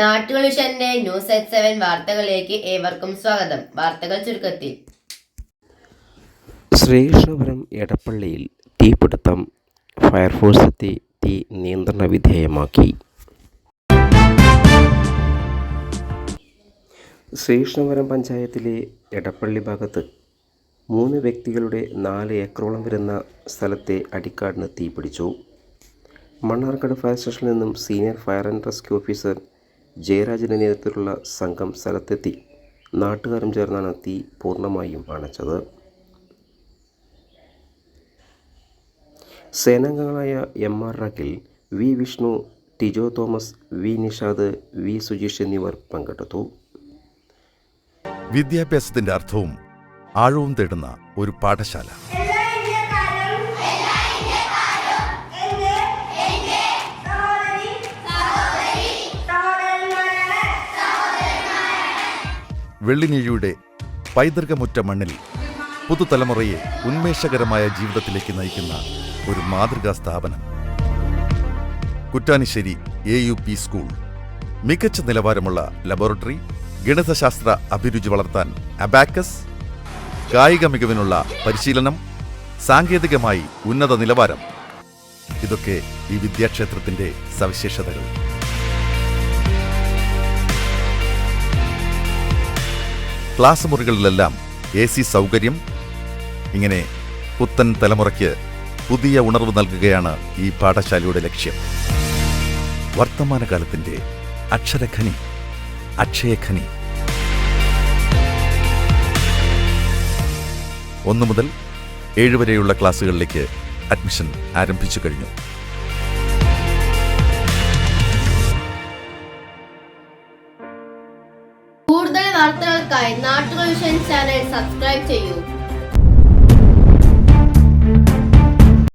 നാട്ടുകൾ വിഷന്റെ news at 7 വാർത്തകളിലേക്ക് ഏവർക്കും സ്വാഗതം. വാർത്തകൾ ചുരുക്കത്തിൽ. ശ്രീകൃഷ്ണപുരം എടപ്പള്ളിയിൽ തീപിടുത്തം. ഫയർഫോഴ്സ് എത്തി തീ നിയന്ത്രണ വിധേയമാക്കി. ശ്രീകൃഷ്ണപുരം പഞ്ചായത്തിലെ എടപ്പള്ളി ഭാഗത്ത് 3 വ്യക്തികളുടെ 4 ഏക്കറോളം വരുന്ന സ്ഥലത്തെ അടിക്കാടിന് തീപിടിച്ചു. മണ്ണാർക്കാട് ഫയർ സ്റ്റേഷനിൽ നിന്നും senior fire and rescue officer ജയരാജൻ്റെ നേതൃത്വത്തിലുള്ള സംഘം സ്ഥലത്തെത്തി നാട്ടുകാരും ചേർന്നാണ് തീ പൂർണ്ണമായും അണച്ചത്. സേനാംഗങ്ങളായ MR റാക്കിൽ, V Vishnu, Tijo Thomas, V Nishad, V Sujeesh എന്നിവർ പങ്കെടുത്തു. വിദ്യാഭ്യാസത്തിന്റെ അർത്ഥവും ആഴവും തേടുന്ന ഒരു പാഠശാല. വെള്ളിനീഴിയുടെ പൈതൃകമുറ്റ മണ്ണിൽ പുതുതലമുറയെ ഉന്മേഷകരമായ ജീവിതത്തിലേക്ക് നയിക്കുന്ന ഒരു മാതൃകാ സ്ഥാപനം. കുറ്റാനിശ്ശേരി AUP സ്കൂൾ. മികച്ച നിലവാരമുള്ള ലബോറട്ടറി, ഗണിതശാസ്ത്ര അഭിരുചി വളർത്താൻ അബാക്കസ്, കായിക മികവിനുള്ള പരിശീലനം, സാങ്കേതികമായി ഉന്നത നിലവാരം. ഇതൊക്കെ ഈ വിദ്യാക്ഷേത്രത്തിന്റെ സവിശേഷതകൾ. ക്ലാസ് മുറികളിലെല്ലാം AC സൗകര്യം. ഇങ്ങനെ പുത്തൻ തലമുറയ്ക്ക് പുതിയ ഉണർവ് നൽകുകയാണ് ഈ പാഠശാലയുടെ ലക്ഷ്യം. വർത്തമാനകാലത്തിന്റെ അക്ഷരഖനി, അക്ഷയഖനി. 1 മുതൽ 7 വരെയുള്ള ക്ലാസ്സുകളിലേക്ക് അഡ്മിഷൻ ആരംഭിച്ചു കഴിഞ്ഞു. കൂടുതൽ വാർത്തകൾക്കായി നാട്ടുകൾ വിഷൻ ചാനൽ സബ്സ്ക്രൈബ് ചെയ്യൂ.